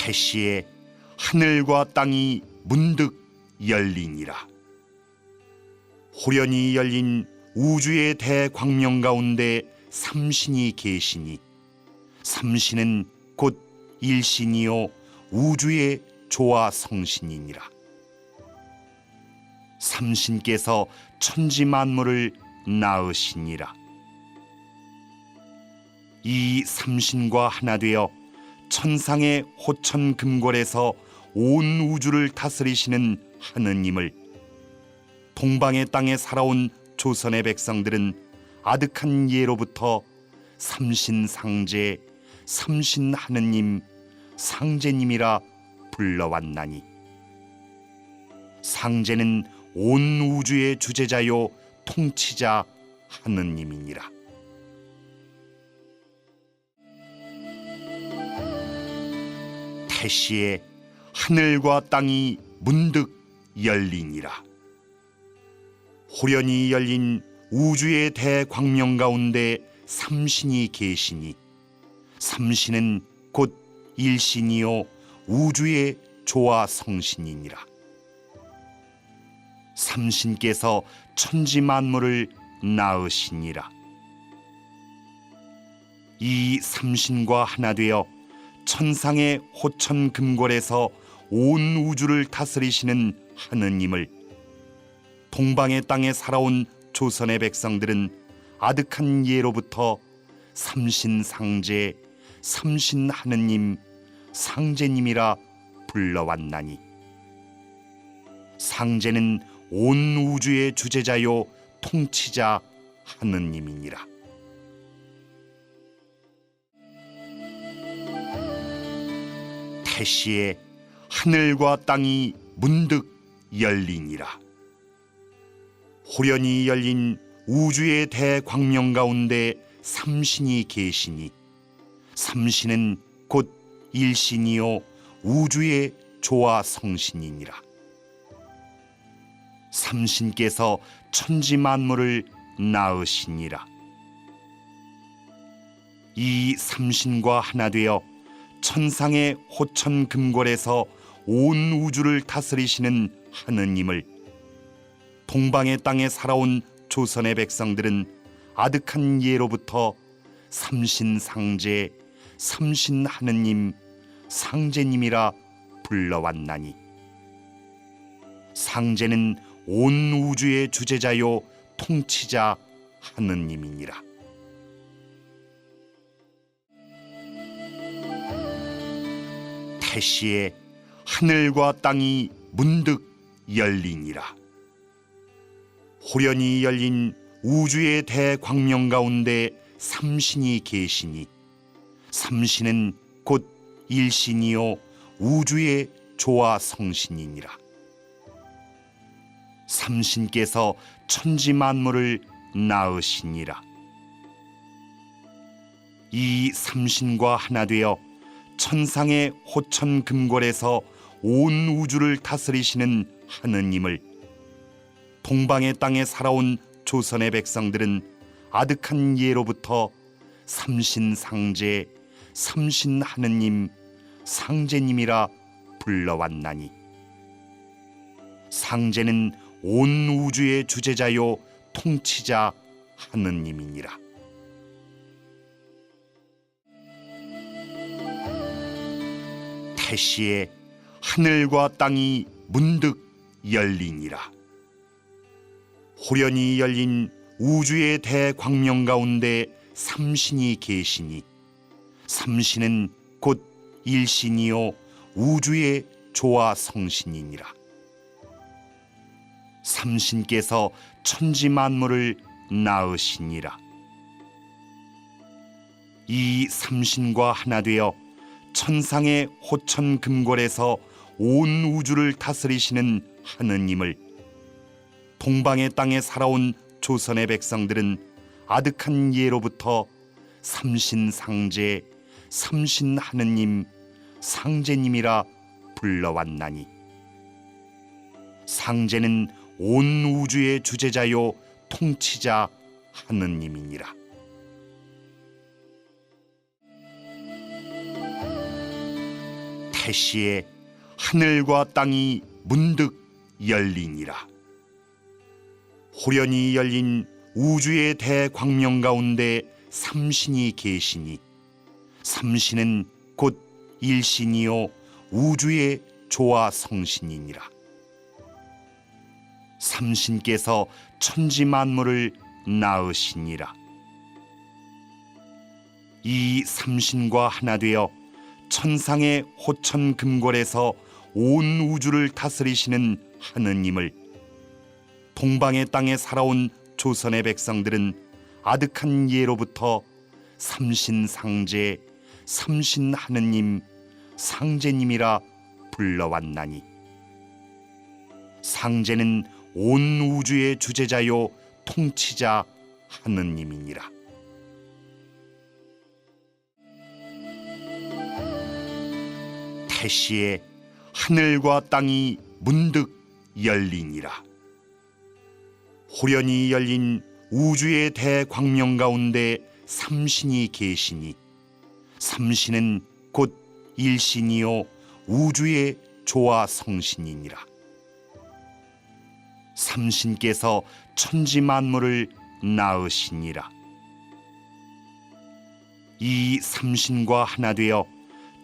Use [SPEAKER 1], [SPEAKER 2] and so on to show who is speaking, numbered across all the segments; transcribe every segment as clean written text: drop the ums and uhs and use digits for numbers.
[SPEAKER 1] 태시에 하늘과 땅이 문득 열리니라. 호련히 열린 우주의 대광명 가운데 삼신이 계시니 삼신은 곧 일신이요 우주의 조화 성신이니라. 삼신께서 천지 만물을 낳으시니라. 이 삼신과 하나 되어 천상의 호천 금골에서 온 우주를 다스리시는 하느님을 동방의 땅에 살아온 조선의 백성들은 아득한 예로부터 삼신상제, 삼신하느님, 상제님이라 불러왔나니 상제는 온 우주의 주재자요 통치자 하느님이니라. 태시에 하늘과 땅이 문득 열리니라. 호련히 열린 우주의 대광명 가운데 삼신이 계시니 삼신은 곧 일신이요 우주의 조화 성신이니라. 삼신께서 천지 만물을 낳으시니라. 이 삼신과 하나 되어 천상의 호천 금골에서 온 우주를 다스리시는 하느님을 동방의 땅에 살아온 조선의 백성들은 아득한 예로부터 삼신상제, 삼신하느님, 상제님이라 불러왔나니 상제는 온 우주의 주재자요 통치자 하느님이니라. 태시에 하늘과 땅이 문득 열리니라. 호련히 열린 우주의 대광명 가운데 삼신이 계시니 삼신은 곧 일신이요 우주의 조화 성신이니라. 삼신께서 천지 만물을 낳으시니라. 이 삼신과 하나 되어 천상의 호천 금골에서 온 우주를 다스리시는 하느님을 동방의 땅에 살아온 조선의 백성들은 아득한 예로부터 삼신상제, 삼신하느님, 상제님이라 불러왔나니 상제는 온 우주의 주재자요 통치자 하느님이니라. 태시에 하늘과 땅이 문득 열리니라. 호련히 열린 우주의 대광명 가운데 삼신이 계시니 삼신은 곧 일신이요 우주의 조화 성신이니라. 삼신께서 천지 만물을 낳으시니라. 이 삼신과 하나 되어 천상의 호천 금골에서 온 우주를 다스리시는 하느님을 동방의 땅에 살아온 조선의 백성들은 아득한 예로부터 삼신상제, 삼신하느님, 상제님이라 불러왔나니 상제는 온 우주의 주재자요 통치자 하느님이니라. 태시에 하늘과 땅이 문득 열리니라. 호련히 열린 우주의 대광명 가운데 삼신이 계시니 삼신은 곧 일신이요 우주의 조화 성신이니라. 삼신께서 천지 만물을 낳으시니라. 이 삼신과 하나 되어 천상의 호천 금골에서 온 우주를 다스리시는 하느님을 동방의 땅에 살아온 조선의 백성들은 아득한 예로부터 삼신상제, 삼신하느님, 상제님이라 불러왔나니 상제는 온 우주의 주재자요 통치자 하느님이니라. 태시에 하늘과 땅이 문득 열리니라. 호련히 열린 우주의 대광명 가운데 삼신이 계시니 삼신은 곧 일신이요 우주의 조화 성신이니라. 삼신께서 천지 만물을 낳으시니라. 이 삼신과 하나 되어 천상의 호천 금골에서 온 우주를 다스리시는 하느님을 동방의 땅에 살아온 조선의 백성들은 아득한 예로부터 삼신상제, 삼신하느님, 상제님이라 불러왔나니 상제는 온 우주의 주재자요 통치자 하느님이니라. 태시에 하늘과 땅이 문득 열리니라. 호련히 열린 우주의 대광명 가운데 삼신이 계시니 삼신은 곧 일신이요 우주의 조화 성신이니라. 삼신께서 천지 만물을 낳으시니라. 이 삼신과 하나 되어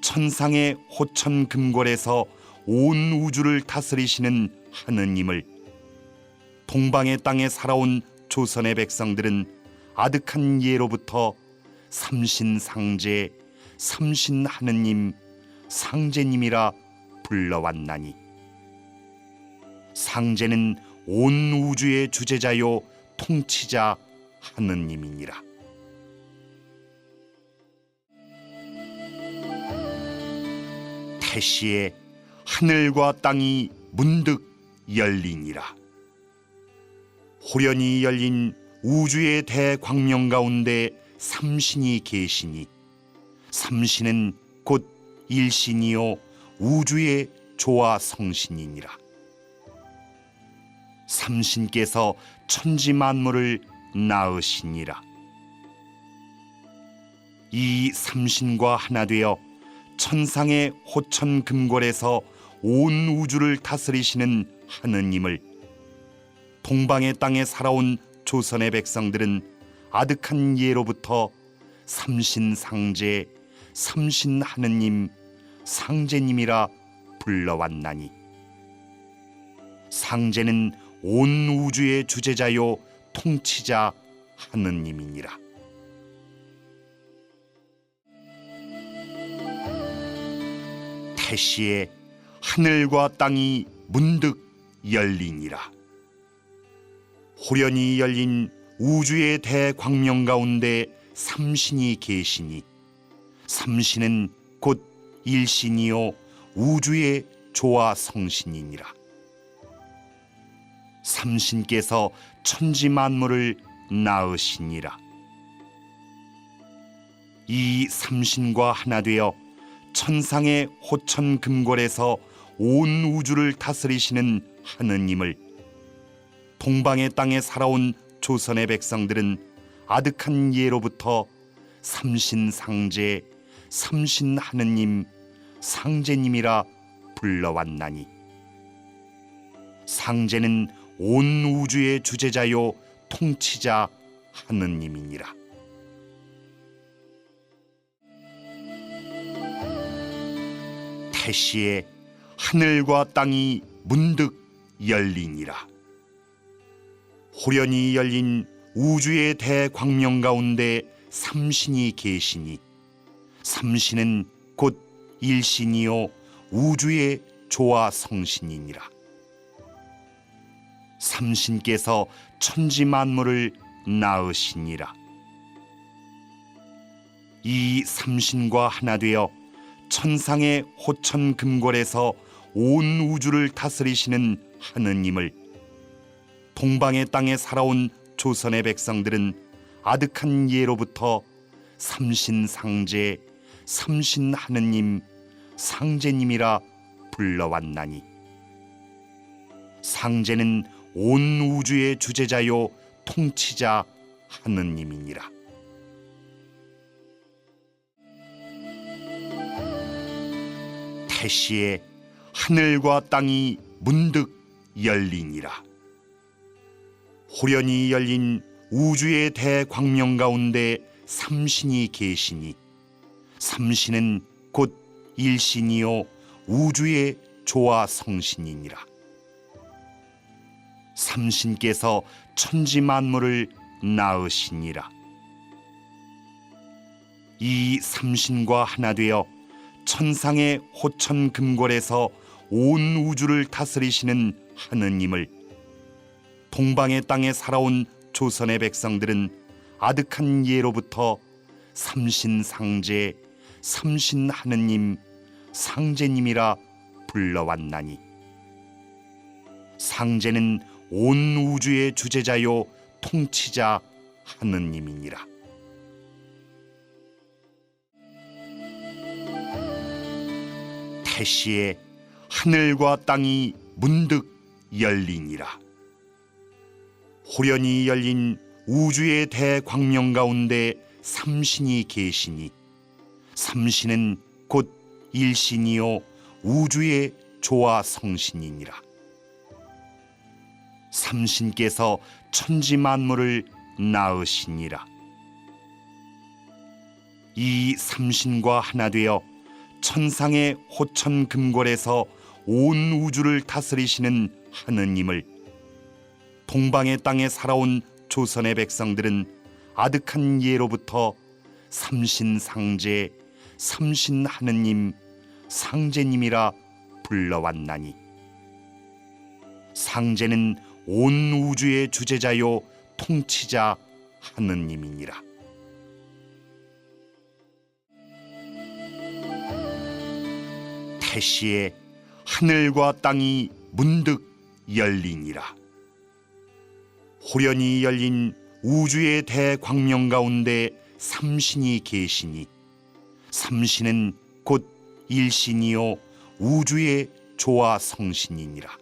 [SPEAKER 1] 천상의 호천 금골에서 온 우주를 다스리시는 하느님을 동방의 땅에 살아온 조선의 백성들은 아득한 예로부터 삼신상제, 삼신하느님, 상제님이라 불러왔나니 상제는 온 우주의 주재자요 통치자 하느님이니라. 태시에 하늘과 땅이 문득 열리니라. 호련히 열린 우주의 대광명 가운데 삼신이 계시니 삼신은 곧 일신이요 우주의 조화 성신이니라. 삼신께서 천지 만물을 낳으시니라. 이 삼신과 하나 되어 천상의 호천 금골에서 온 우주를 다스리시는 하느님을 동방의 땅에 살아온 조선의 백성들은 아득한 예로부터 삼신상제, 삼신하느님, 상제님이라 불러왔나니 상제는 온 우주의 주재자요 통치자 하느님이니라. 태시에 하늘과 땅이 문득 열리니라. 호련히 열린 우주의 대광명 가운데 삼신이 계시니 삼신은 곧 일신이요 우주의 조화 성신이니라. 삼신께서 천지 만물을 낳으시니라. 이 삼신과 하나 되어 천상의 호천 금골에서 온 우주를 다스리시는 하느님을 동방의 땅에 살아온 조선의 백성들은 아득한 예로부터 삼신상제, 삼신하느님, 상제님이라 불러왔나니 상제는 온 우주의 주재자요 통치자 하느님이니라. 태시에 하늘과 땅이 문득 열리니라. 호련히 열린 우주의 대광명 가운데 삼신이 계시니 삼신은 곧 일신이요 우주의 조화 성신이니라. 삼신께서 천지 만물을 낳으시니라. 이 삼신과 하나 되어 천상의 호천 금골에서 온 우주를 다스리시는 하느님을 동방의 땅에 살아온 조선의 백성들은 아득한 예로부터 삼신상제, 삼신하느님, 상제님이라 불러왔나니 상제는 온 우주의 주재자요 통치자 하느님이니라. 태시에 하늘과 땅이 문득 열리니라. 호련히 열린 우주의 대광명 가운데 삼신이 계시니 삼신은 곧 일신이요 우주의 조화 성신이니라. 삼신께서 천지 만물을 낳으시니라. 이 삼신과 하나 되어 천상의 호천 금골에서 온 우주를 다스리시는 하느님을 동방의 땅에 살아온 조선의 백성들은 아득한 예로부터 삼신상제, 삼신하느님, 상제님이라 불러왔나니 상제는 온 우주의 주재자요 통치자 하느님이니라. 태시에 하늘과 땅이 문득 열리니라. 호련히 열린 우주의 대광명 가운데 삼신이 계시니 삼신은 곧 일신이요 우주의 조화 성신이니라. 삼신께서 천지 만물을 낳으시니라. 이 삼신과 하나 되어 천상의 호천 금골에서 온 우주를 다스리시는 하느님을 동방의 땅에 살아온 조선의 백성들은 아득한 예로부터 삼신상제, 삼신하느님, 상제님이라 불러왔나니 상제는 온 우주의 주재자요 통치자 하느님이니라. 태시에 하늘과 땅이 문득 열리니라. 호련히 열린 우주의 대광명 가운데 삼신이 계시니 삼신은 곧 일신이요 우주의 조화 성신이니라.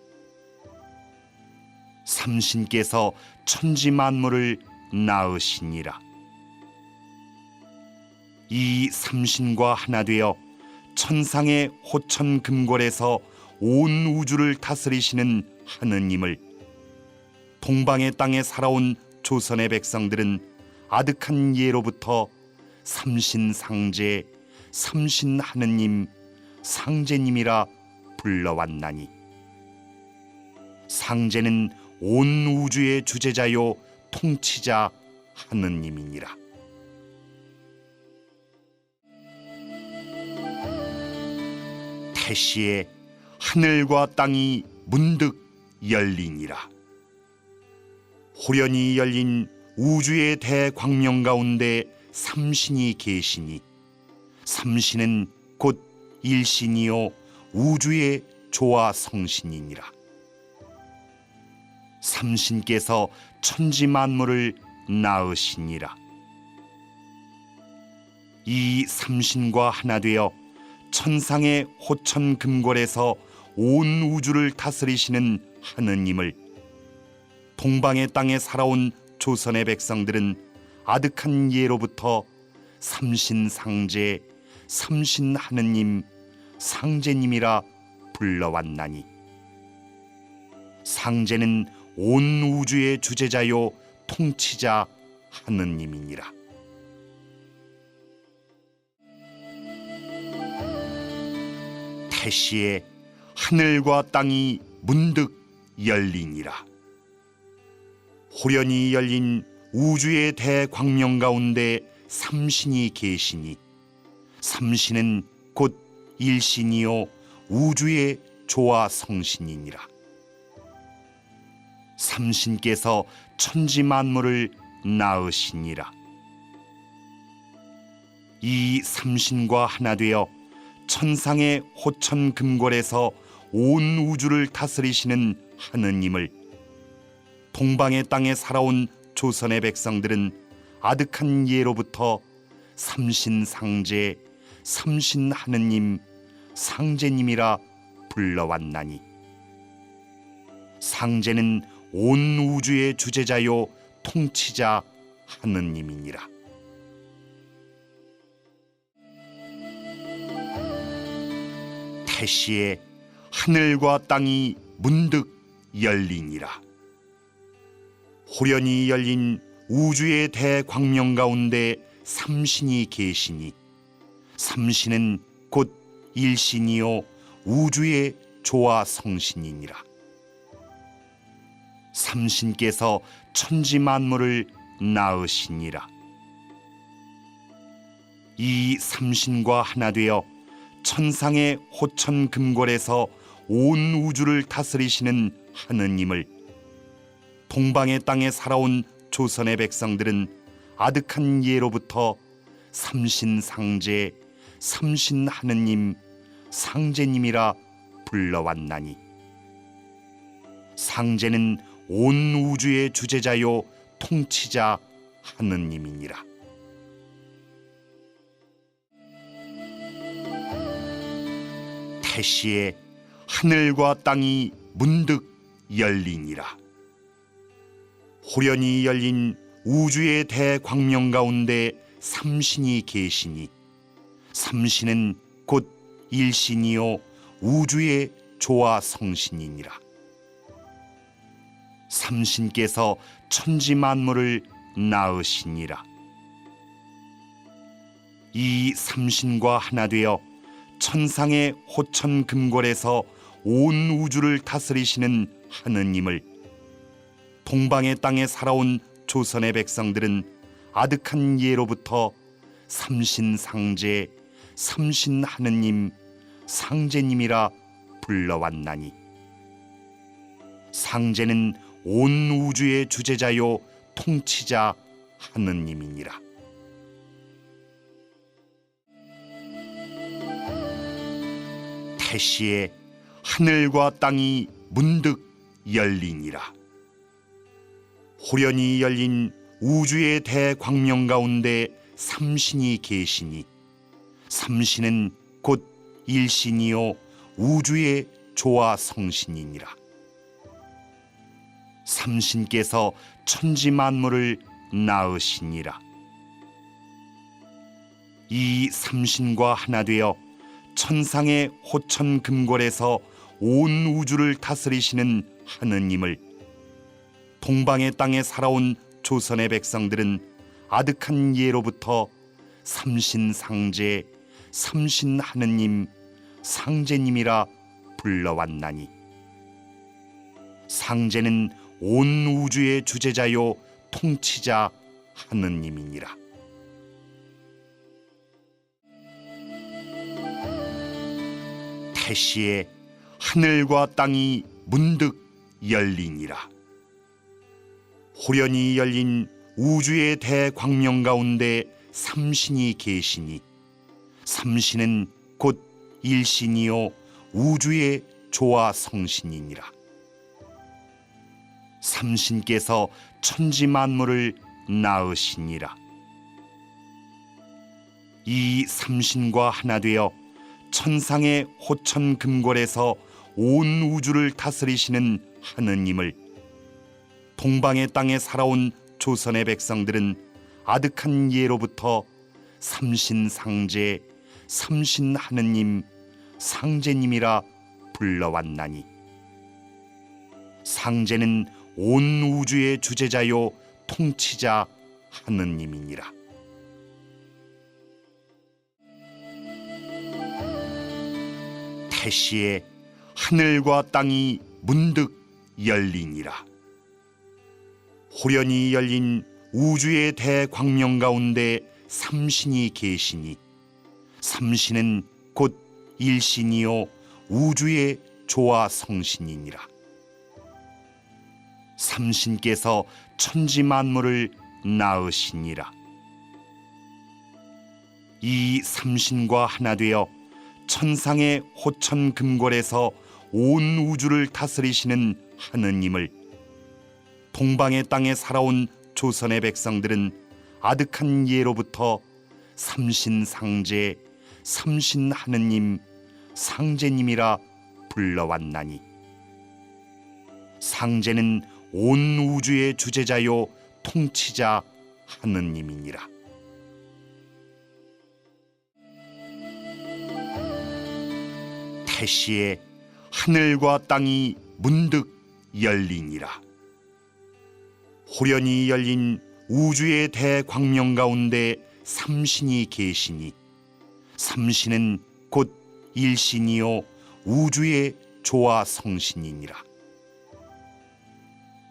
[SPEAKER 1] 삼신께서 천지 만물을 낳으시니라. 이 삼신과 하나 되어 천상의 호천 금골에서 온 우주를 다스리시는 하느님을 동방의 땅에 살아온 조선의 백성들은 아득한 예로부터 삼신상제, 삼신하느님, 상제님이라 불러왔나니 상제는 온 우주의 주재자요 통치자 하느님이니라. 태시에 하늘과 땅이 문득 열리니라. 호련히 열린 우주의 대광명 가운데 삼신이 계시니 삼신은 곧 일신이요 우주의 조화 성신이니라. 삼신께서 천지 만물을 낳으시니라. 이 삼신과 하나 되어 천상의 호천 금골에서 온 우주를 다스리시는 하느님을 동방의 땅에 살아온 조선의 백성들은 아득한 예로부터 삼신상제, 삼신하느님, 상제님이라 불러왔나니 상제는 온 우주의 주재자요 통치자 하느님이니라. 태시에 하늘과 땅이 문득 열리니라. 호련히 열린 우주의 대광명 가운데 삼신이 계시니 삼신은 곧 일신이요 우주의 조화 성신이니라. 삼신께서 천지 만물을 낳으시니라. 이 삼신과 하나 되어 천상의 호천 금골에서 온 우주를 다스리시는 하느님을 동방의 땅에 살아온 조선의 백성들은 아득한 예로부터 삼신상제, 삼신하느님, 상제님이라 불러왔나니 상제는 온 우주의 주재자요 통치자 하느님이니라. 태시에 하늘과 땅이 문득 열리니라. 호련히 열린 우주의 대광명 가운데 삼신이 계시니 삼신은 곧 일신이요 우주의 조화 성신이니라. 삼신께서 천지 만물을 낳으시니라. 이 삼신과 하나 되어 천상의 호천 금골에서 온 우주를 다스리시는 하느님을 동방의 땅에 살아온 조선의 백성들은 아득한 예로부터 삼신상제, 삼신하느님, 상제님이라 불러왔나니 상제는 온 우주의 주재자요 통치자 하느님이니라. 태시에 하늘과 땅이 문득 열리니라. 호련히 열린 우주의 대광명 가운데 삼신이 계시니 삼신은 곧 일신이요 우주의 조화 성신이니라. 삼신께서 천지 만물을 낳으시니라. 이 삼신과 하나 되어 천상의 호천 금골에서 온 우주를 다스리시는 하느님을 동방의 땅에 살아온 조선의 백성들은 아득한 예로부터 삼신상제, 삼신하느님, 상제님이라 불러왔나니 상제는 온 우주의 주재자요 통치자 하느님이니라. 태시에 하늘과 땅이 문득 열리니라. 호련히 열린 우주의 대광명 가운데 삼신이 계시니 삼신은 곧 일신이요 우주의 조화 성신이니라. 삼신께서 천지 만물을 낳으시니라. 이 삼신과 하나 되어 천상의 호천 금골에서 온 우주를 다스리시는 하느님을 동방의 땅에 살아온 조선의 백성들은 아득한 예로부터 삼신상제, 삼신하느님, 상제님이라 불러왔나니 상제는 온 우주의 주재자요 통치자 하느님이니라. 태시에 하늘과 땅이 문득 열리니라. 호련히 열린 우주의 대광명 가운데 삼신이 계시니 삼신은 곧 일신이요 우주의 조화 성신이니라. 삼신께서 천지 만물을 낳으시니라. 이 삼신과 하나 되어 천상의 호천 금골에서 온 우주를 다스리시는 하느님을 동방의 땅에 살아온 조선의 백성들은 아득한 예로부터 삼신상제, 삼신하느님, 상제님이라 불러왔나니 상제는 온 우주의 주재자요 통치자 하느님이니라. 태시에 하늘과 땅이 문득 열리니라. 호련히 열린 우주의 대광명 가운데 삼신이 계시니 삼신은 곧 일신이요 우주의 조화 성신이니라. 삼신께서 천지 만물을 낳으시니라. 이 삼신과 하나 되어 천상의 호천 금골에서 온 우주를 다스리시는 하느님을 동방의 땅에 살아온 조선의 백성들은 아득한 예로부터 삼신상제, 삼신하느님, 상제님이라 불러왔나니 상제는 온 우주의 주재자요 통치자 하느님이니라. 태시에 하늘과 땅이 문득 열리니라. 호련히 열린 우주의 대광명 가운데 삼신이 계시니 삼신은 곧 일신이요 우주의 조화 성신이니라.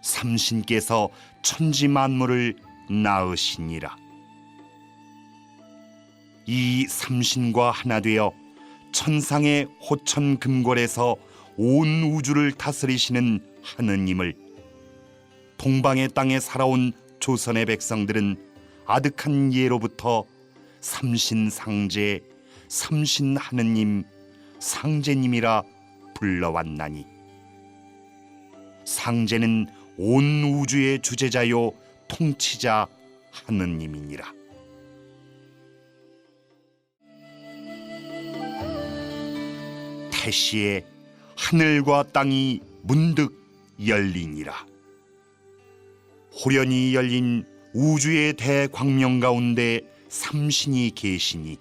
[SPEAKER 1] 삼신께서 천지 만물을 낳으시니라. 이 삼신과 하나 되어 천상의 호천 금골에서 온 우주를 다스리시는 하느님을 동방의 땅에 살아온 조선의 백성들은 아득한 예로부터 삼신상제, 삼신하느님, 상제님이라 불러왔나니 상제는 온 우주의 주재자요 통치자 하느님이니라. 태시에 하늘과 땅이 문득 열리니라. 호련히 열린 우주의 대광명 가운데 삼신이 계시니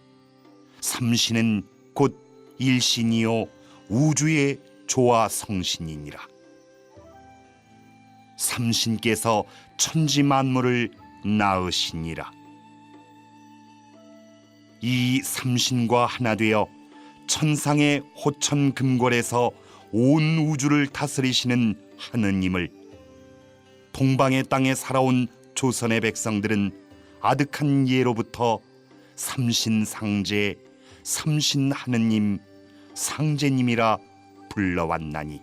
[SPEAKER 1] 삼신은 곧 일신이요 우주의 조화 성신이니라. 삼신께서 천지 만물을 낳으시니라. 이 삼신과 하나 되어 천상의 호천 금골에서 온 우주를 다스리시는 하느님을 동방의 땅에 살아온 조선의 백성들은 아득한 예로부터 삼신상제, 삼신하느님, 상제님이라 불러왔나니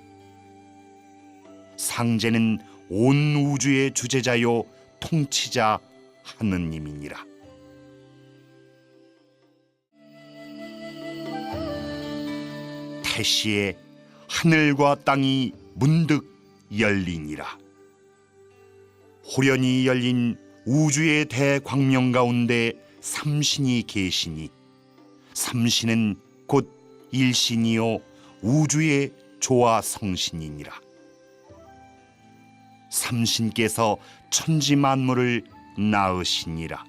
[SPEAKER 1] 상제는 온 우주의 주재자요 통치자 하느님이니라. 태시에 하늘과 땅이 문득 열리니라. 호련히 열린 우주의 대광명 가운데 삼신이 계시니 삼신은 곧 일신이요 우주의 조화 성신이니라. 삼신께서 천지 만물을 낳으시니라.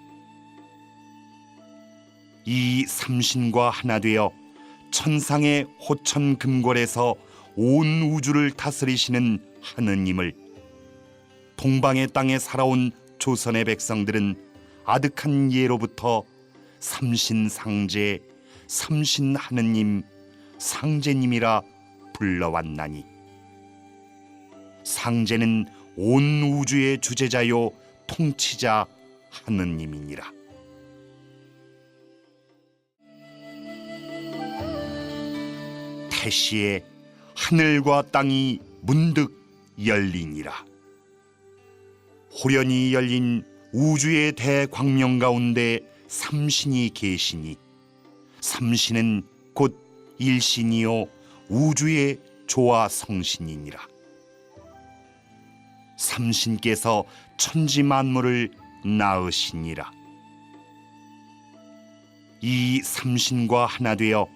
[SPEAKER 1] 이 삼신과 하나 되어 천상의 호천 금골에서 온 우주를 다스리시는 하느님을 동방의 땅에 살아온 조선의 백성들은 아득한 예로부터 삼신상제, 삼신하느님, 상제님이라 불러왔나니 상제는 온 우주의 주재자요 통치자 하느님이니라. 태시에 하늘과 땅이 문득 열리니라. 호련히 열린 우주의 대광명 가운데 삼신이 계시니 삼신은 곧 일신이요 우주의 조화 성신이니라. 삼신께서 천지 만물을 낳으시니라. 이 삼신과 하나 되어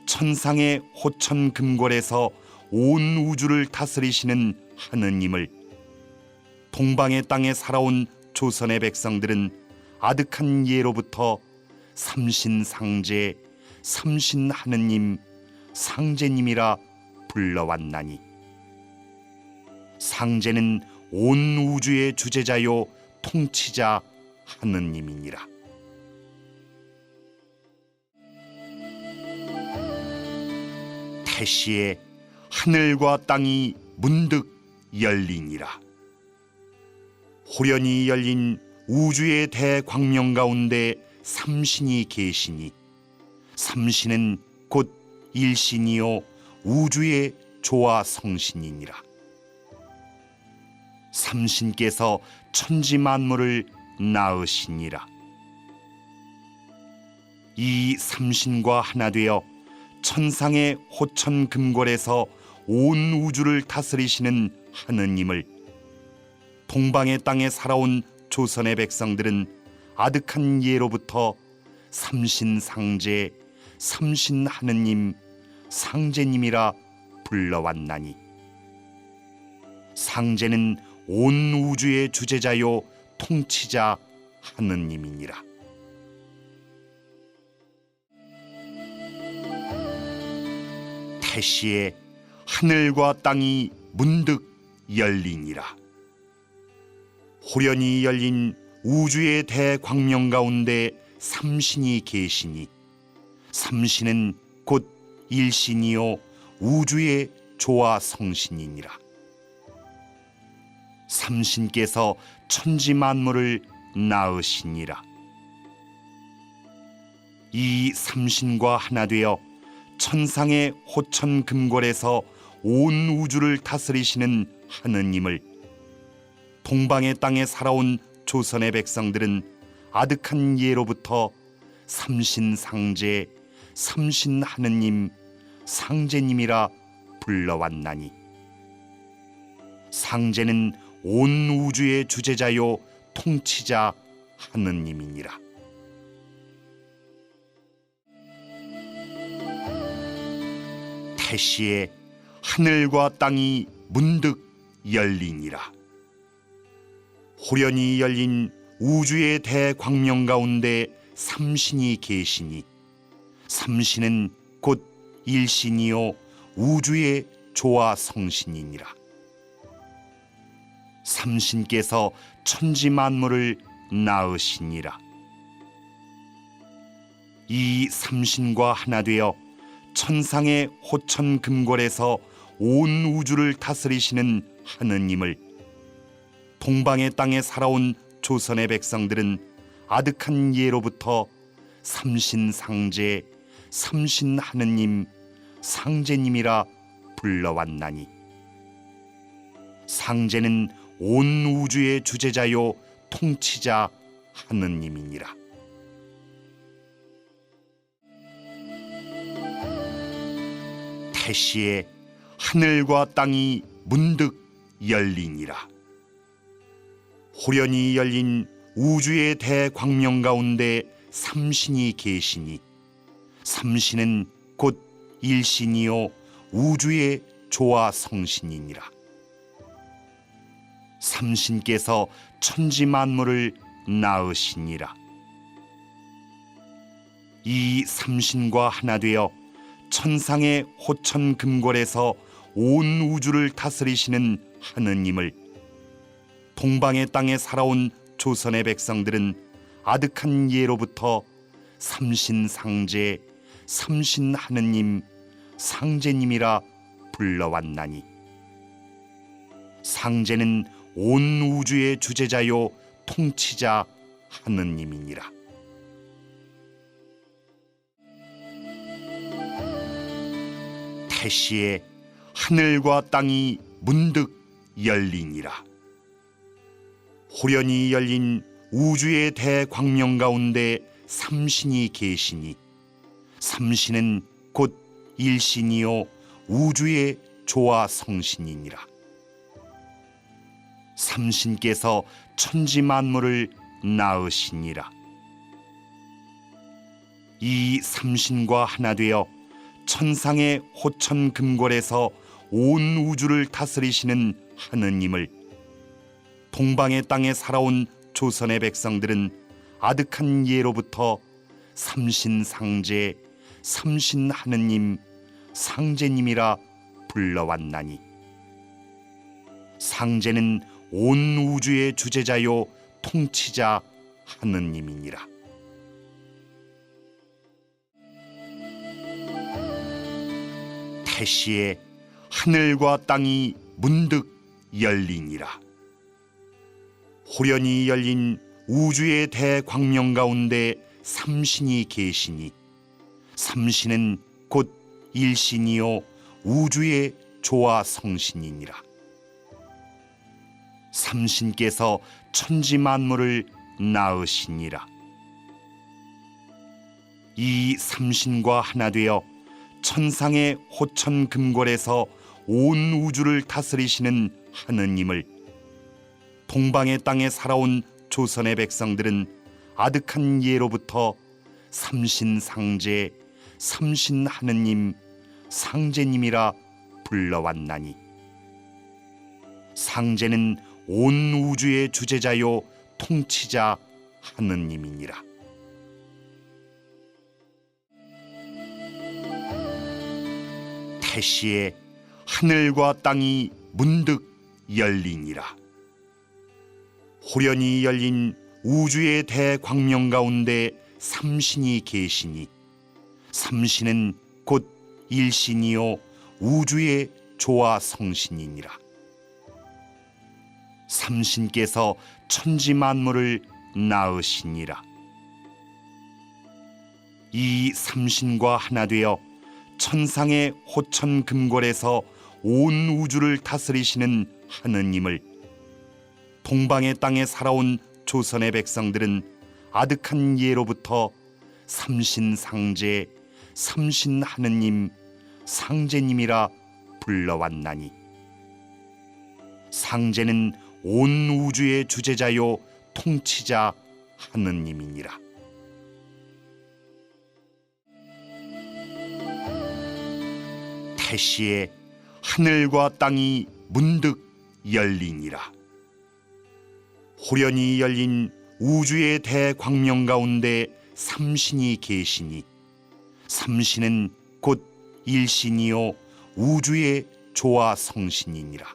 [SPEAKER 1] 천상의 호천 금골에서 온 우주를 다스리시는 하느님을 동방의 땅에 살아온 조선의 백성들은 아득한 예로부터 삼신상제, 삼신하느님, 상제님이라 불러왔나니 상제는 온 우주의 주재자요 통치자 하느님이니라. 태시에 하늘과 땅이 문득 열리니라. 호련히 열린 우주의 대광명 가운데 삼신이 계시니 삼신은 곧 일신이요 우주의 조화 성신이니라. 삼신께서 천지 만물을 낳으시니라. 이 삼신과 하나 되어 천상의 호천 금골에서 온 우주를 다스리시는 하느님을 동방의 땅에 살아온 조선의 백성들은 아득한 예로부터 삼신상제, 삼신하느님, 상제님이라 불러왔나니 상제는 온 우주의 주재자요 통치자 하느님이니라. 태시에 하늘과 땅이 문득 열리니라. 호련히 열린 우주의 대광명 가운데 삼신이 계시니 삼신은 곧 일신이요 우주의 조화 성신이니라. 삼신께서 천지 만물을 낳으시니라. 이 삼신과 하나 되어 천상의 호천 금골에서 온 우주를 다스리시는 하느님을 동방의 땅에 살아온 조선의 백성들은 아득한 예로부터 삼신상제, 삼신하느님, 상제님이라 불러왔나니 상제는 온 우주의 주재자요 통치자 하느님이니라. 태시에 하늘과 땅이 문득 열리니라. 호련히 열린 우주의 대광명 가운데 삼신이 계시니 삼신은 곧 일신이요 우주의 조화 성신이니라. 삼신께서 천지 만물을 낳으시니라. 이 삼신과 하나 되어 천상의 호천 금골에서 온 우주를 다스리시는 하느님을 동방의 땅에 살아온 조선의 백성들은 아득한 예로부터 삼신상제, 삼신하느님, 상제님이라 불러왔나니 상제는 온 우주의 주재자요 통치자 하느님이니라. 태시에 하늘과 땅이 문득 열리니라. 호련히 열린 우주의 대광명 가운데 삼신이 계시니 삼신은 곧 일신이요 우주의 조화 성신이니라. 삼신께서 천지 만물을 낳으시니라. 이 삼신과 하나 되어 천상의 호천 금골에서 온 우주를 다스리시는 하느님을 동방의 땅에 살아온 조선의 백성들은 아득한 예로부터 삼신상제, 삼신하느님, 상제님이라 불러왔나니 상제는 온 우주의 주재자요 통치자 하느님이니라. 태시에 하늘과 땅이 문득 열리니라. 호련히 열린 우주의 대광명 가운데 삼신이 계시니 삼신은 곧 일신이요 우주의 조화 성신이니라. 삼신께서 천지 만물을 낳으시니라. 이 삼신과 하나 되어 천상의 호천 금골에서 온 우주를 다스리시는 하느님을 동방의 땅에 살아온 조선의 백성들은 아득한 예로부터 삼신상제, 삼신하느님, 상제님이라 불러왔나니 상제는 온 우주의 주재자요 통치자 하느님이니라. 태시에 하늘과 땅이 문득 열리니라. 호련히 열린 우주의 대광명 가운데 삼신이 계시니 삼신은 곧 일신이요 우주의 조화 성신이니라. 삼신께서 천지 만물을 낳으시니라. 이 삼신과 하나 되어 천상의 호천 금골에서 온 우주를 다스리시는 하느님을 동방의 땅에 살아온 조선의 백성들은 아득한 예로부터 삼신상제, 삼신하느님, 상제님이라 불러왔나니 상제는 온 우주의 주재자요 통치자 하느님이니라. 태시에 하늘과 땅이 문득 열리니라. 호련히 열린 우주의 대광명 가운데 삼신이 계시니 삼신은 곧 일신이요 우주의 조화 성신이니라. 삼신께서 천지 만물을 낳으시니라. 이 삼신과 하나 되어 천상의 호천 금골에서 온 우주를 다스리시는 하느님을 동방의 땅에 살아온 조선의 백성들은 아득한 예로부터 삼신상제, 삼신하느님, 상제님이라 불러왔나니 상제는 온 우주의 주재자요 통치자 하느님이니라. 태시에 하늘과 땅이 문득 열리니라. 호련히 열린 우주의 대광명 가운데 삼신이 계시니 삼신은 곧 일신이요 우주의 조화 성신이니라.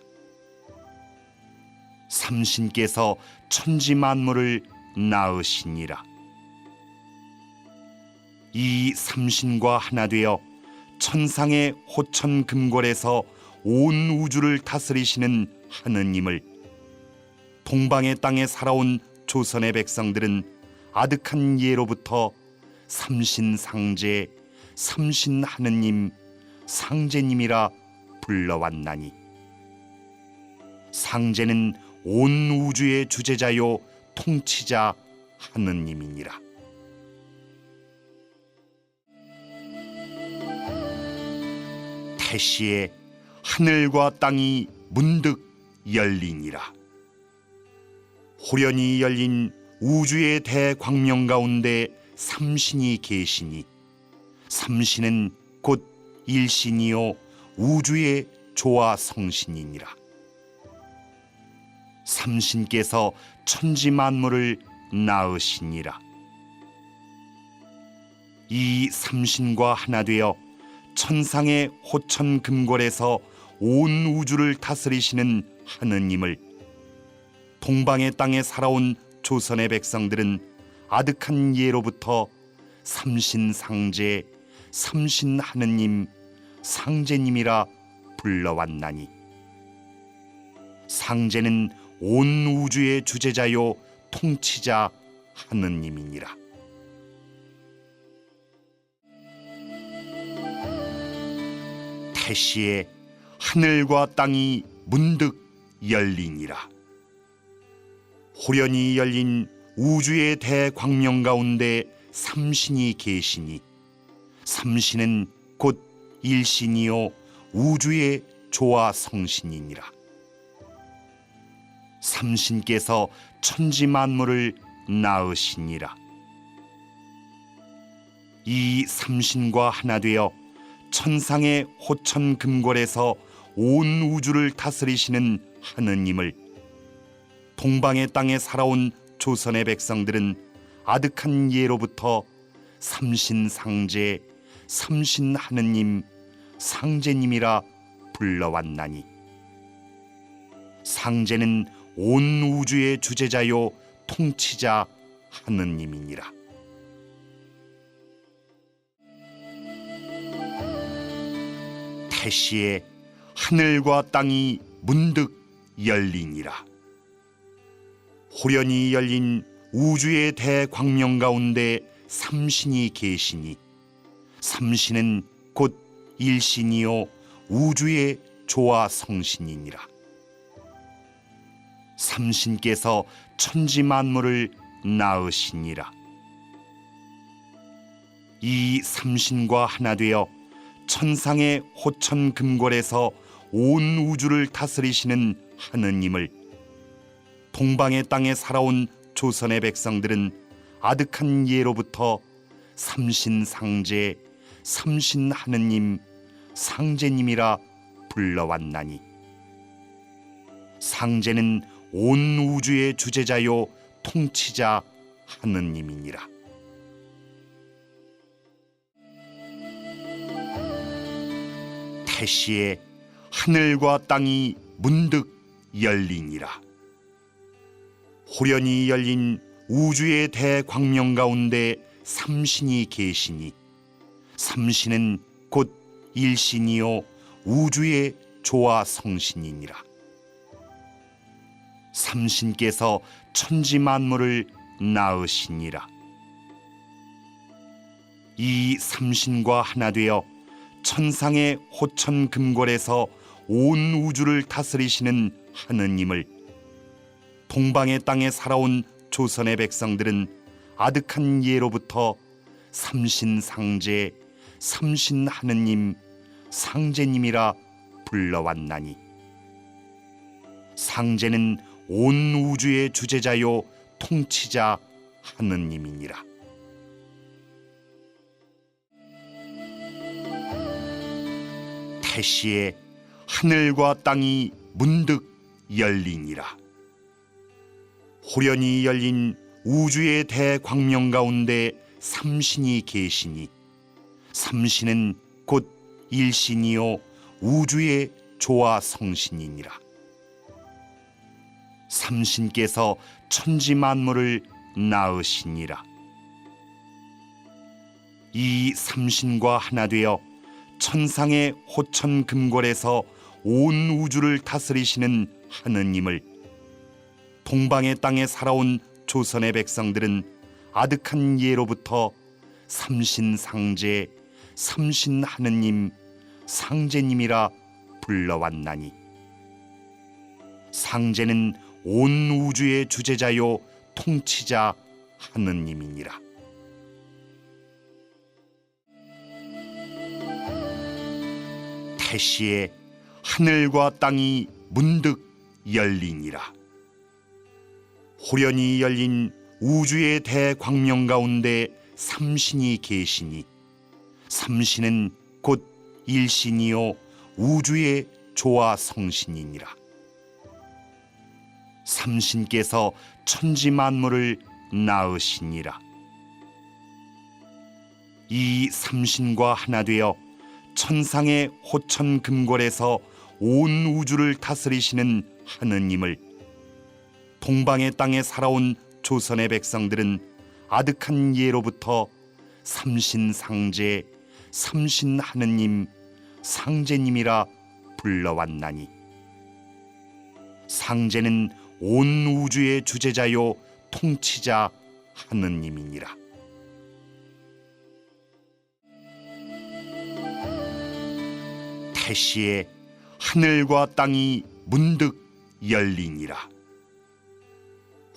[SPEAKER 1] 삼신께서 천지 만물을 낳으시니라. 이 삼신과 하나 되어 천상의 호천 금골에서 온 우주를 다스리시는 하느님을 동방의 땅에 살아온 조선의 백성들은 아득한 예로부터 삼신상제, 삼신하느님, 상제님이라 불러왔나니 상제는 온 우주의 주재자요 통치자 하느님이니라. 태시에 하늘과 땅이 문득 열리니라. 호련히 열린 우주의 대광명 가운데 삼신이 계시니 삼신은 곧 일신이요 우주의 조화 성신이니라. 삼신께서 천지 만물을 낳으시니라. 이 삼신과 하나 되어 천상의 호천 금골에서 온 우주를 다스리시는 하느님을 동방의 땅에 살아온 조선의 백성들은 아득한 예로부터 삼신상제, 삼신하느님, 상제님이라 불러왔나니 상제는 온 우주의 주재자요 통치자 하느님이니라. 태시에 하늘과 땅이 문득 열리니라. 호련히 열린 우주의 대광명 가운데 삼신이 계시니 삼신은 곧 일신이요 우주의 조화 성신이니라. 삼신께서 천지 만물을 낳으시니라. 이 삼신과 하나 되어 천상의 호천 금골에서 온 우주를 다스리시는 하느님을 동방의 땅에 살아온 조선의 백성들은 아득한 예로부터 삼신상제, 삼신하느님, 상제님이라 불러왔나니 상제는 온 우주의 주재자요 통치자 하느님이니라. 태시에 하늘과 땅이 문득 열리니라. 호련히 열린 우주의 대광명 가운데 삼신이 계시니 삼신은 곧 일신이요 우주의 조화 성신이니라. 삼신께서 천지 만물을 낳으시니라. 이 삼신과 하나 되어 천상의 호천 금골에서 온 우주를 다스리시는 하느님을 동방의 땅에 살아온 조선의 백성들은 아득한 예로부터 삼신상제, 삼신하느님, 상제님이라 불러왔나니 상제는 온 우주의 주재자요 통치자 하느님이니라. 태시에 하늘과 땅이 문득 열리니라. 호련히 열린 우주의 대광명 가운데 삼신이 계시니 삼신은 곧 일신이요 우주의 조화 성신이니라. 삼신께서 천지 만물을 낳으시니라. 이 삼신과 하나 되어 천상의 호천 금궐에서 온 우주를 다스리시는 하느님을 동방의 땅에 살아온 조선의 백성들은 아득한 예로부터 삼신상제, 삼신하느님, 상제님이라 불러왔나니 상제는 온 우주의 주재자요 통치자 하느님이니라. 태시에 하늘과 땅이 문득 열리니라. 호련히 열린 우주의 대광명 가운데 삼신이 계시니 삼신은 곧 일신이요 우주의 조화 성신이니라. 삼신께서 천지 만물을 낳으시니라. 이 삼신과 하나 되어 천상의 호천 금궐에서 온 우주를 다스리시는 하느님을 동방의 땅에 살아온 조선의 백성들은 아득한 예로부터 삼신상제, 삼신하느님, 상제님이라 불러왔나니 상제는 온 우주의 주재자요 통치자 하느님이니라. 태시에 하늘과 땅이 문득 열리니라. 호련히 열린 우주의 대광명 가운데 삼신이 계시니 삼신은 곧 일신이요 우주의 조화 성신이니라. 삼신께서 천지 만물을 낳으시니라. 이 삼신과 하나 되어 천상의 호천 금궐에서 온 우주를 다스리시는 하느님을 동방의 땅에 살아온 조선의 백성들은 아득한 예로부터 삼신상제, 삼신하느님, 상제님이라 불러왔나니 상제는 온 우주의 주재자요 통치자 하느님이니라. 태시에 하늘과 땅이 문득 열리니라.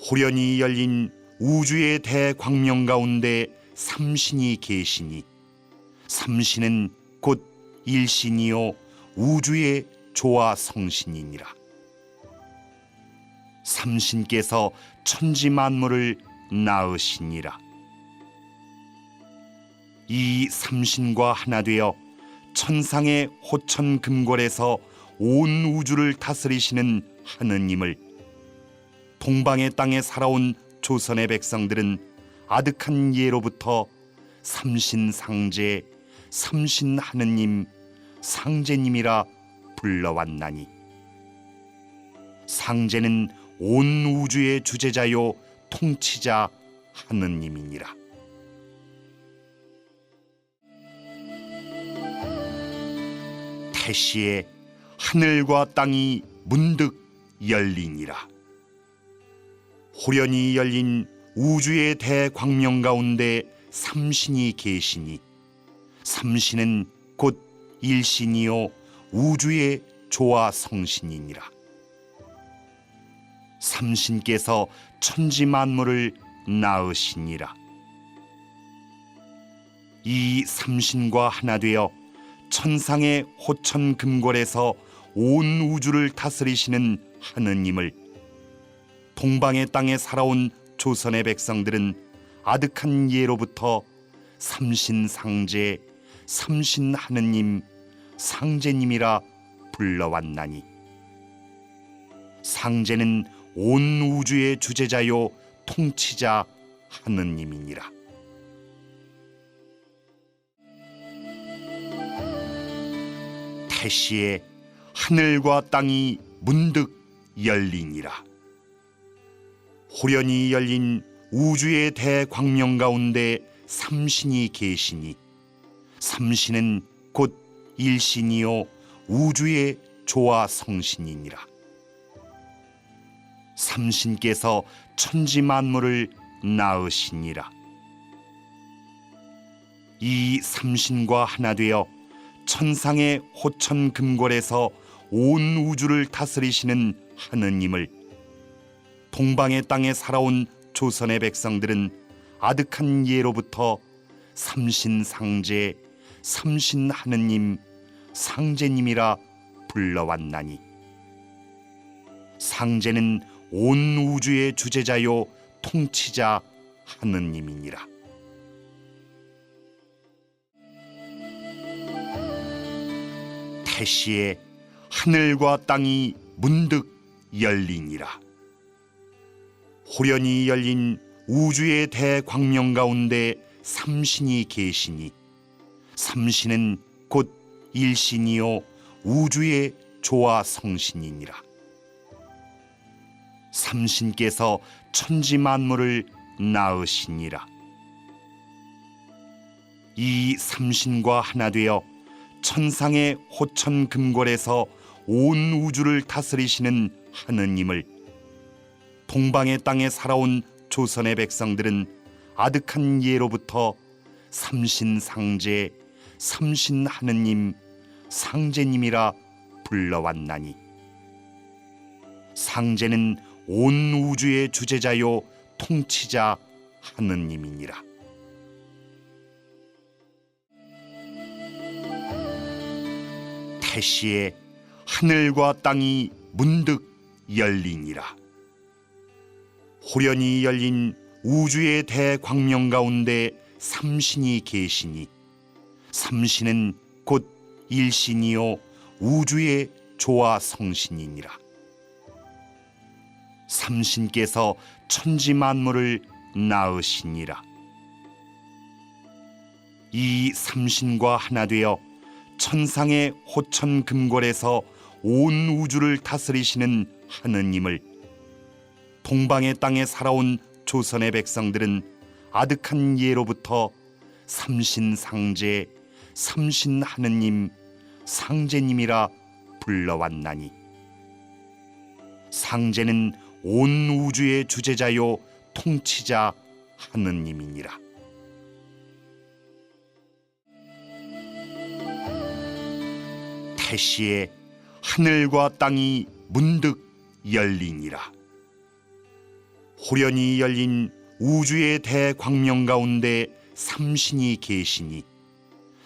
[SPEAKER 1] 호련히 열린 우주의 대광명 가운데 삼신이 계시니 삼신은 곧 일신이요 우주의 조화 성신이니라. 삼신께서 천지 만물을 낳으시니라. 이 삼신과 하나 되어 천상의 호천 금궐에서 온 우주를 다스리시는 하느님을 동방의 땅에 살아온 조선의 백성들은 아득한 예로부터 삼신상제, 삼신하느님, 상제님이라 불러왔나니 상제는 온 우주의 주재자요 통치자 하느님이니라. 태시에 하늘과 땅이 문득 열리니라. 호련히 열린 우주의 대광명 가운데 삼신이 계시니 삼신은 곧 일신이요 우주의 조화 성신이니라. 삼신께서 천지 만물을 낳으시니라. 이 삼신과 하나 되어 천상의 호천 금궐에서 온 우주를 다스리시는 하느님을 동방의 땅에 살아온 조선의 백성들은 아득한 예로부터 삼신상제, 삼신하느님, 상제님이라 불러왔나니 상제는 온 우주의 주재자요 통치자 하느님이니라. 태시에 하늘과 땅이 문득 열리니라. 호련히 열린 우주의 대광명 가운데 삼신이 계시니 삼신은 곧 일신이요 우주의 조화 성신이니라. 삼신께서 천지 만물을 낳으시니라. 이 삼신과 하나 되어 천상의 호천 금궐에서 온 우주를 다스리시는 하느님을 동방의 땅에 살아온 조선의 백성들은 아득한 예로부터 삼신상제, 삼신하느님, 상제님이라 불러왔나니 상제는 온 우주의 주재자요 통치자 하느님이니라. 태시에 하늘과 땅이 문득 열리니라. 호련히 열린 우주의 대광명 가운데 삼신이 계시니 삼신은 곧 일신이요 우주의 조화 성신이니라. 삼신께서 천지 만물을 낳으시니라. 이 삼신과 하나 되어 천상의 호천 금궐에서 온 우주를 다스리시는 하느님을 동방의 땅에 살아온 조선의 백성들은 아득한 예로부터 삼신상제, 삼신하느님, 상제님이라 불러왔나니 상제는 온 우주의 주재자요 통치자 하느님이니라. 태시에 하늘과 땅이 문득 열리니라. 호련히 열린 우주의 대광명 가운데 삼신이 계시니 삼신은 곧 일신이요 우주의 조화 성신이니라. 삼신께서 천지 만물을 낳으시니라. 이 삼신과 하나 되어 천상의 호천 금궐에서 온 우주를 다스리시는 하느님을 동방의 땅에 살아온 조선의 백성들은 아득한 예로부터 삼신상제, 삼신하느님, 상제님이라 불러왔나니 상제는 온 우주의 주재자요 통치자 하느님이니라. 태시에 하늘과 땅이 문득 열리니라. 호련히 열린 우주의 대광명 가운데 삼신이 계시니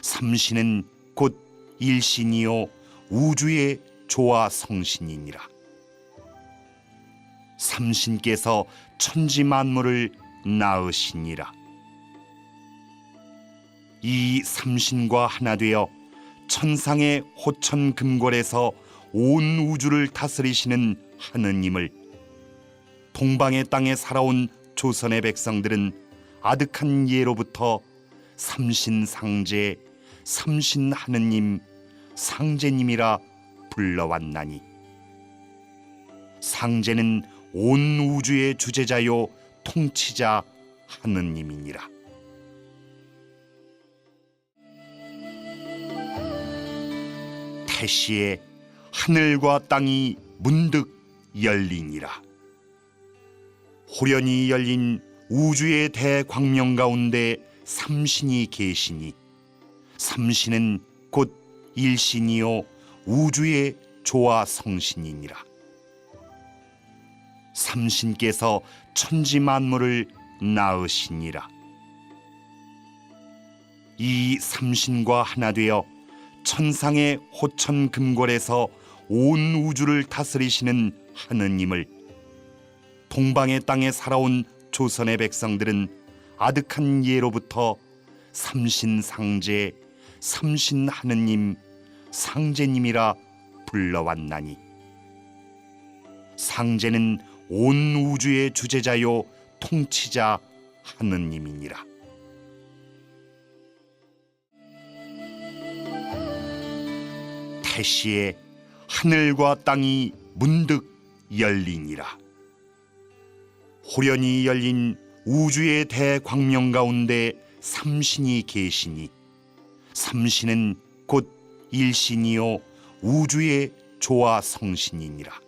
[SPEAKER 1] 삼신은 곧 일신이요 우주의 조화 성신이니라. 삼신께서 천지 만물을 낳으시니라. 이 삼신과 하나 되어 천상의 호천 금궐에서 온 우주를 다스리시는 하느님을 동방의 땅에 살아온 조선의 백성들은 아득한 예로부터 삼신상제, 삼신하느님, 상제님이라 불러왔나니 상제는 온 우주의 주재자요 통치자 하느님이니라. 태시에 하늘과 땅이 문득 열리니라. 호련히 열린 우주의 대광명 가운데 삼신이 계시니 삼신은 곧 일신이요 우주의 조화 성신이니라. 삼신께서 천지 만물을 낳으시니라. 이 삼신과 하나 되어 천상의 호천 금궐에서 온 우주를 다스리시는 하느님을 동방의 땅에 살아온 조선의 백성들은 아득한 예로부터 삼신상제, 삼신하느님, 상제님이라 불러왔나니 상제는 온 우주의 주재자요 통치자 하느님이니라. 태시에 하늘과 땅이 문득 열리니라. 호련히 열린 우주의 대광명 가운데 삼신이 계시니 삼신은 곧 일신이요 우주의 조화 성신이니라.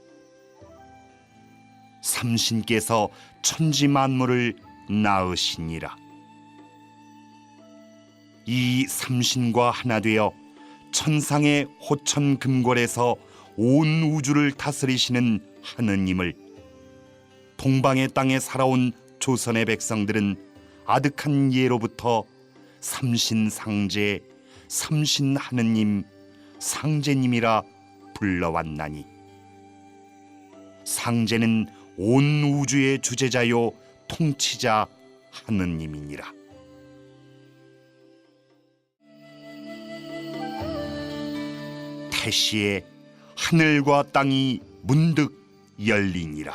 [SPEAKER 1] 삼신께서 천지 만물을 낳으시니라. 이 삼신과 하나 되어 천상의 호천 금골에서 온 우주를 다스리시는 하느님을 동방의 땅에 살아온 조선의 백성들은 아득한 예로부터 삼신상제, 삼신하느님, 상제님이라 불러왔나니 상제는 온 우주의 주재자요 통치자 하느님이니라. 태시에 하늘과 땅이 문득 열리니라.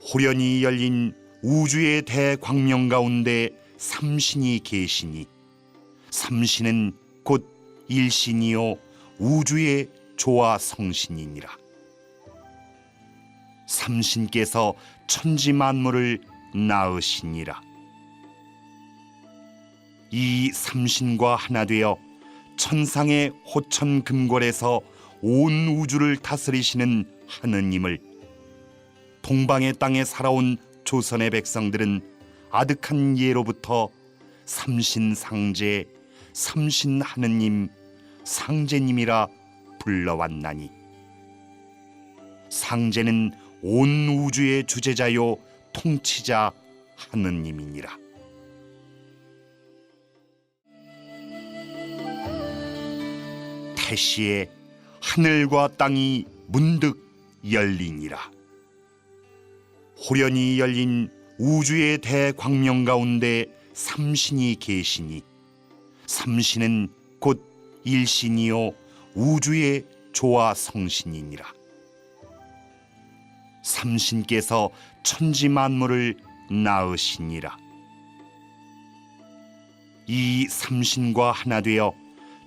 [SPEAKER 1] 호련히 열린 우주의 대광명 가운데 삼신이 계시니 삼신은 곧 일신이요 우주의 조화 성신이니라. 삼신께서 천지 만물을 낳으시니라. 이 삼신과 하나 되어 천상의 호천 금골에서 온 우주를 다스리시는 하느님을 동방의 땅에 살아온 조선의 백성들은 아득한 예로부터 삼신상제, 삼신하느님, 상제님이라 불러왔나니 상제는 온 우주의 주재자요 통치자 하느님이니라. 태시에 하늘과 땅이 문득 열리니라. 호련히 열린 우주의 대광명 가운데 삼신이 계시니 삼신은 곧 일신이요 우주의 조화 성신이니라. 삼신께서 천지 만물을 낳으시니라. 이 삼신과 하나 되어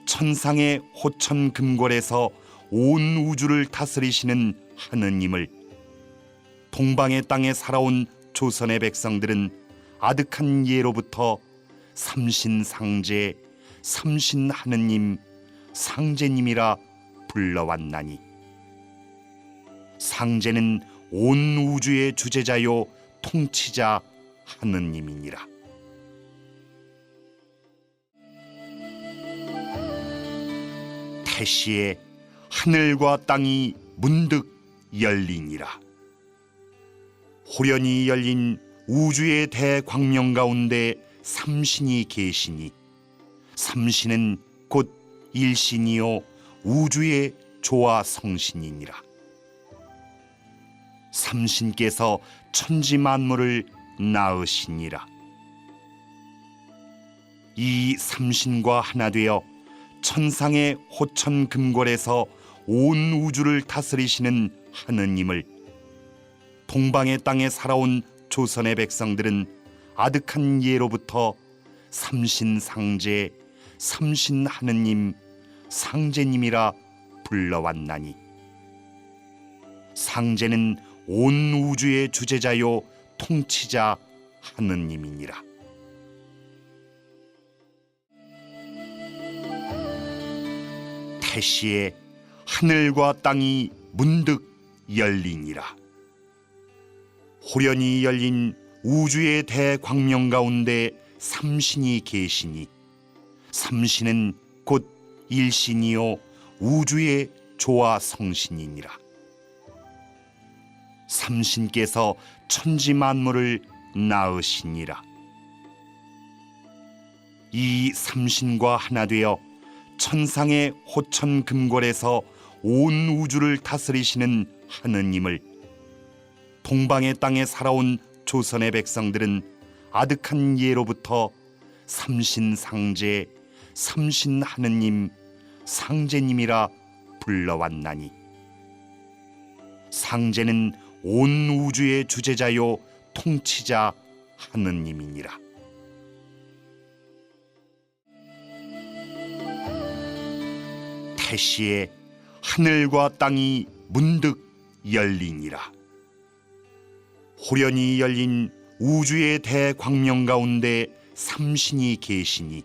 [SPEAKER 1] 천상의 호천 금골에서 온 우주를 다스리시는 하느님을 동방의 땅에 살아온 조선의 백성들은 아득한 예로부터 삼신상제, 삼신하느님, 상제님이라 불러왔나니 상제는 온 우주의 주재자요 통치자 하느님이니라. 태시에 하늘과 땅이 문득 열리니라. 호련히 열린 우주의 대광명 가운데 삼신이 계시니 삼신은 곧 일신이요 우주의 조화 성신이니라. 삼신께서 천지 만물을 낳으시니라. 이 삼신과 하나 되어 천상의 호천 금골에서 온 우주를 다스리시는 하느님을 동방의 땅에 살아온 조선의 백성들은 아득한 예로부터 삼신상제, 삼신하느님, 상제님이라 불러왔나니 상제는 온 우주의 주재자요 통치자 하느님이니라. 태시에 하늘과 땅이 문득 열리니라. 호련히 열린 우주의 대광명 가운데 삼신이 계시니 삼신은 곧 일신이요 우주의 조화 성신이니라. 삼신께서 천지 만물을 낳으시니라. 이 삼신과 하나 되어 천상의 호천 금골에서 온 우주를 다스리시는 하느님을 동방의 땅에 살아온 조선의 백성들은 아득한 예로부터 삼신상제, 삼신하느님, 상제님이라 불러왔나니 상제는 온 우주의 주재자요 통치자 하느님이니라. 태시에 하늘과 땅이 문득 열리니라. 호련히 열린 우주의 대광명 가운데 삼신이 계시니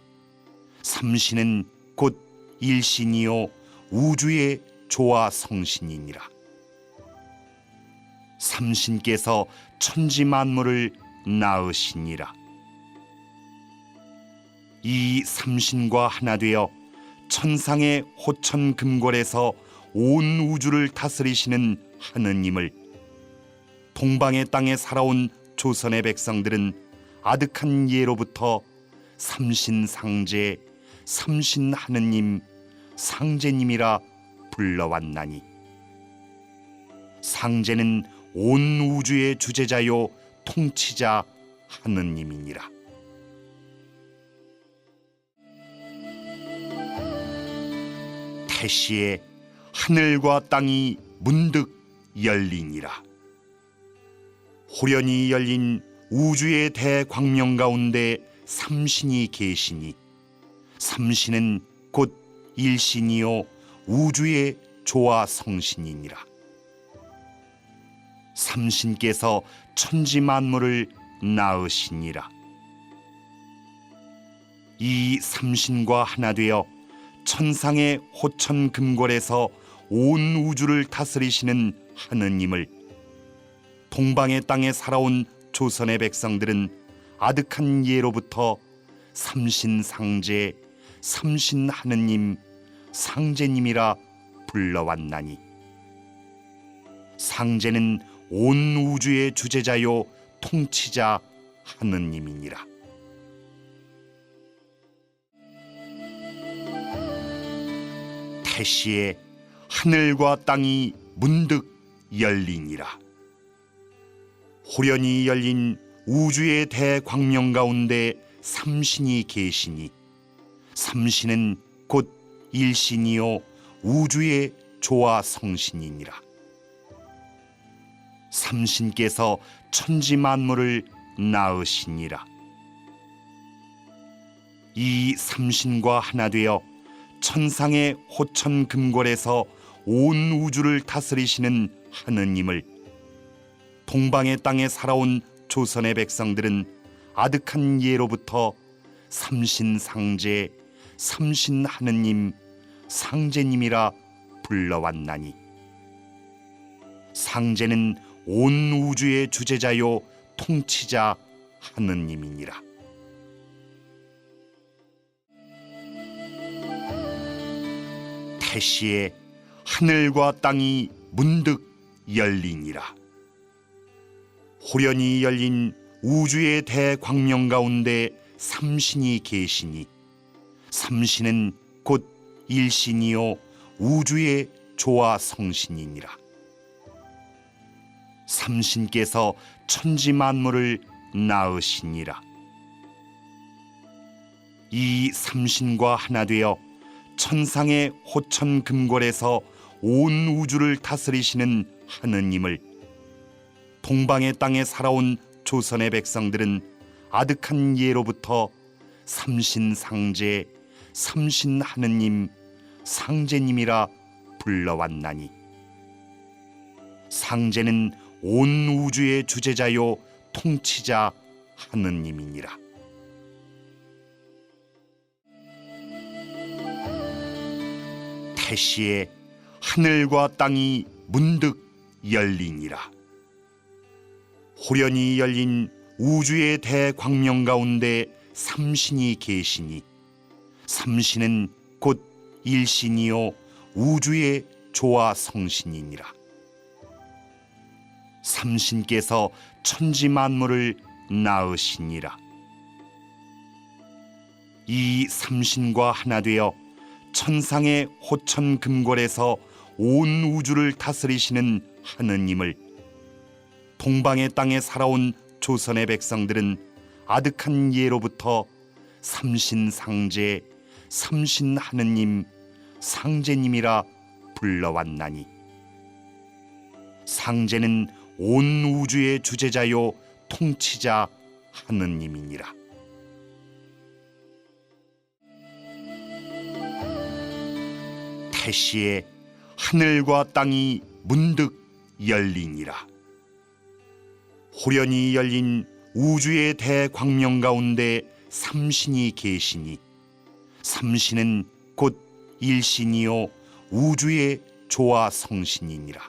[SPEAKER 1] 삼신은 곧 일신이요 우주의 조화 성신이니라. 삼신께서 천지 만물을 낳으시니라. 이 삼신과 하나 되어 천상의 호천 금궐에서 온 우주를 다스리시는 하느님을 동방의 땅에 살아온 조선의 백성들은 아득한 예로부터 삼신상제, 삼신하느님, 상제님이라 불러왔나니 상제는 온 우주의 주재자요 통치자 하느님이니라. 태시에 하늘과 땅이 문득 열리니라. 호련히 열린 우주의 대광명 가운데 삼신이 계시니 삼신은 곧 일신이요 우주의 조화 성신이니라. 삼신께서 천지 만물을 낳으시니라. 이 삼신과 하나 되어 천상의 호천 금궐에서 온 우주를 다스리시는 하느님을 동방의 땅에 살아온 조선의 백성들은 아득한 예로부터 삼신상제, 삼신하느님, 상제님이라 불러왔나니 상제는 온 우주의 주재자요 통치자 하느님이니라. 태시에 하늘과 땅이 문득 열리니라. 호련히 열린 우주의 대광명 가운데 삼신이 계시니 삼신은 곧 일신이요 우주의 조화 성신이니라. 삼신께서 천지 만물을 낳으시니라. 이 삼신과 하나 되어 천상의 호천 금궐에서 온 우주를 다스리시는 하느님을 동방의 땅에 살아온 조선의 백성들은 아득한 예로부터 삼신상제, 삼신하느님, 상제님이라 불러왔나니 상제는 온 우주의 주재자요 통치자 하느님이니라. 태시에 하늘과 땅이 문득 열리니라. 호련히 열린 우주의 대광명 가운데 삼신이 계시니 삼신은 곧 일신이요 우주의 조화 성신이니라. 삼신께서 천지 만물을 낳으시니라. 이 삼신과 하나 되어 천상의 호천 금궐에서 온 우주를 다스리시는 하느님을 동방의 땅에 살아온 조선의 백성들은 아득한 예로부터 삼신상제, 삼신하느님, 상제님이라 불러왔나니 상제는 온 우주의 주재자요 통치자 하느님이니라. 태시에 하늘과 땅이 문득 열리니라. 호련히 열린 우주의 대광명 가운데 삼신이 계시니 삼신은 곧 일신이요 우주의 조화 성신이니라. 삼신께서 천지 만물을 낳으시니라. 이 삼신과 하나 되어 천상의 호천 금궐에서 온 우주를 다스리시는 하느님을 동방의 땅에 살아온 조선의 백성들은 아득한 예로부터 삼신상제, 삼신하느님, 상제님이라 불러왔나니 상제는 온 우주의 주재자요 통치자 하느님이니라. 태시에 하늘과 땅이 문득 열리니라. 호련히 열린 우주의 대광명 가운데 삼신이 계시니 삼신은 곧 일신이요 우주의 조화 성신이니라.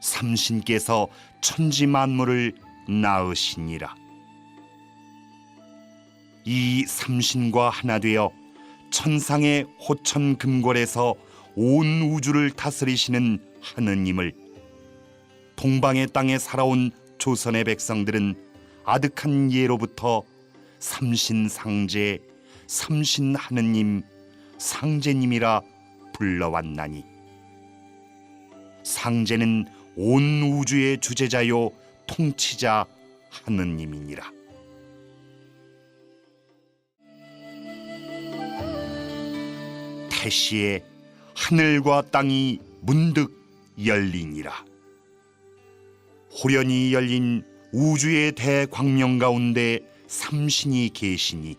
[SPEAKER 1] 삼신께서 천지 만물을 낳으시니라. 이 삼신과 하나 되어 천상의 호천 금궐에서 온 우주를 다스리시는 하느님을 동방의 땅에 살아온 조선의 백성들은 아득한 예로부터 삼신상제, 삼신하느님, 상제님이라 불러왔나니 상제는 온 우주의 주재자요 통치자 하느님이니라. 태시에 하늘과 땅이 문득 열리니라. 호련히 열린 우주의 대광명 가운데 삼신이 계시니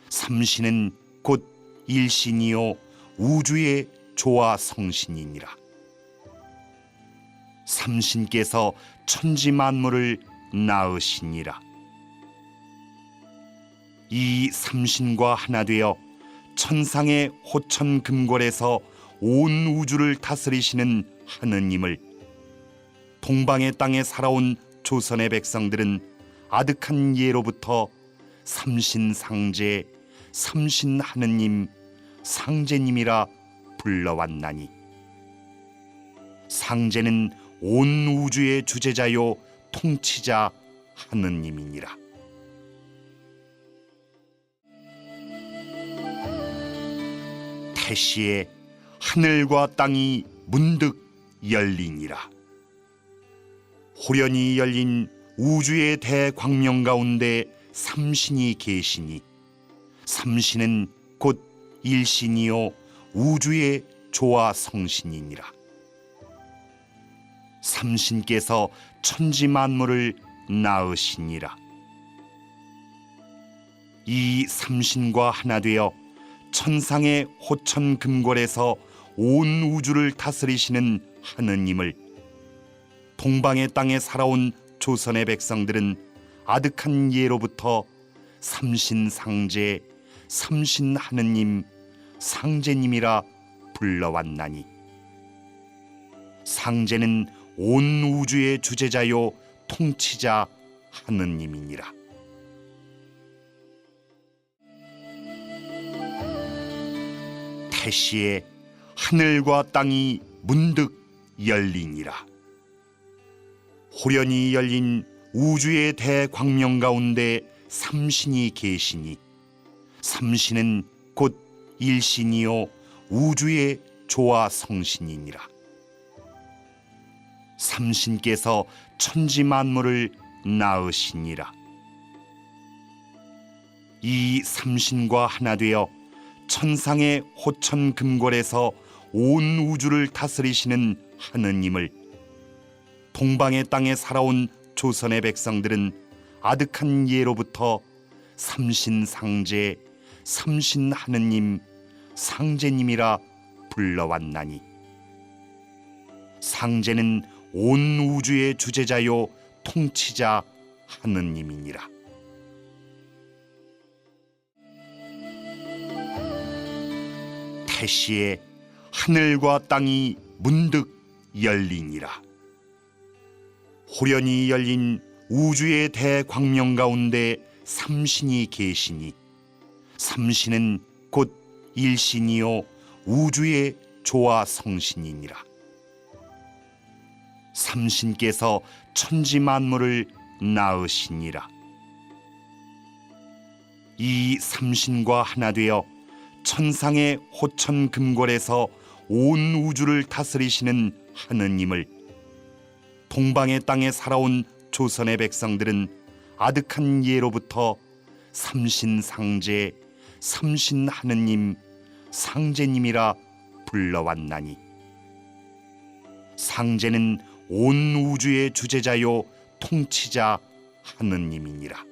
[SPEAKER 1] 삼신은 곧 일신이요 우주의 조화 성신이니라. 삼신께서 천지 만물을 낳으시니라. 이 삼신과 하나 되어 천상의 호천 금궐에서 온 우주를 다스리시는 하느님을 동방의 땅에 살아온 조선의 백성들은 아득한 예로부터 삼신상제, 삼신하느님, 상제님이라 불러왔나니 상제는 온 우주의 주재자요 통치자 하느님이니라. 태시에 하늘과 땅이 문득 열리니라. 호련히 열린 우주의 대광명 가운데 삼신이 계시니 삼신은 곧 일신이요 우주의 조화 성신이니라. 삼신께서 천지 만물을 낳으시니라. 이 삼신과 하나 되어 천상의 호천 금궐에서 온 우주를 다스리시는 하느님을 동방의 땅에 살아온 조선의 백성들은 아득한 예로부터 삼신상제, 삼신하느님, 상제님이라 불러왔나니 상제는 온 우주의 주재자요 통치자 하느님이니라. 태시에 하늘과 땅이 문득 열리니라. 호련히 열린 우주의 대광명 가운데 삼신이 계시니 삼신은 곧 일신이요 우주의 조화 성신이니라. 삼신께서 천지 만물을 낳으시니라. 이 삼신과 하나 되어 천상의 호천 금궐에서 온 우주를 다스리시는 하느님을 동방의 땅에 살아온 조선의 백성들은 아득한 예로부터 삼신상제, 삼신하느님, 상제님이라 불러왔나니 상제는 온 우주의 주재자요 통치자 하느님이니라. 태시에 하늘과 땅이 문득 열리니라. 호련히 열린 우주의 대광명 가운데 삼신이 계시니 삼신은 곧 일신이요 우주의 조화 성신이니라. 삼신께서 천지 만물을 낳으시니라. 이 삼신과 하나 되어 천상의 호천 금궐에서 온 우주를 다스리시는 하느님을 동방의 땅에 살아온 조선의 백성들은 아득한 예로부터 삼신상제, 삼신하느님, 상제님이라 불러왔나니 상제는 온 우주의 주재자요 통치자 하느님이니라.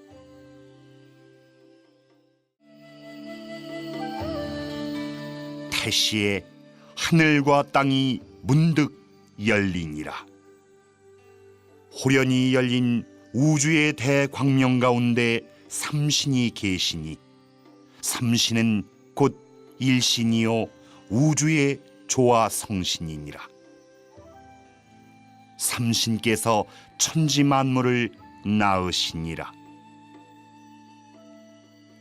[SPEAKER 1] 태시에 하늘과 땅이 문득 열리니라. 호련히 열린 우주의 대광명 가운데 삼신이 계시니 삼신은 곧 일신이요 우주의 조화 성신이니라. 삼신께서 천지 만물을 낳으시니라.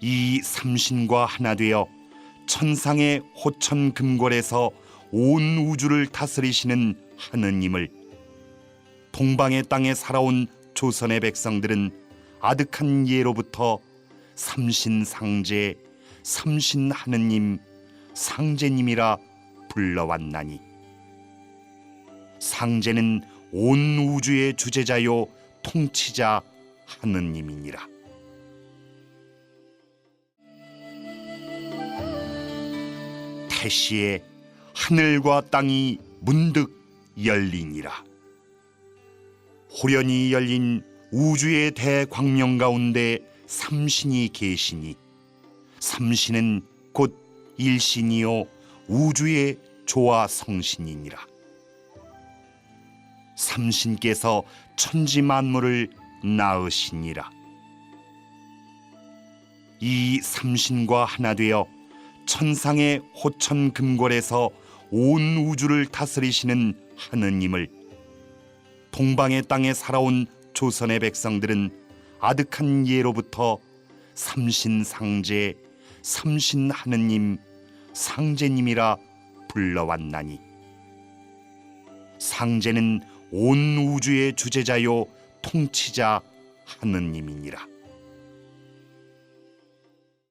[SPEAKER 1] 이 삼신과 하나 되어 천상의 호천 금궐에서 온 우주를 다스리시는 하느님을 동방의 땅에 살아온 조선의 백성들은 아득한 예로부터 삼신상제, 삼신하느님, 상제님이라 불러왔나니 상제는 온 우주의 주재자요 통치자 하느님이니라. 태시에 하늘과 땅이 문득 열리니라. 호련히 열린 우주의 대광명 가운데 삼신이 계시니 삼신은 곧 일신이요 우주의 조화 성신이니라. 삼신께서 천지 만물을 낳으시니라. 이 삼신과 하나 되어 천상의 호천 금궐에서 온 우주를 다스리시는 하느님을 동방의 땅에 살아온 조선의 백성들은 아득한 예로부터 삼신상제, 삼신하느님, 상제님이라 불러왔나니 상제는 온 우주의 주재자요 통치자 하느님이니라.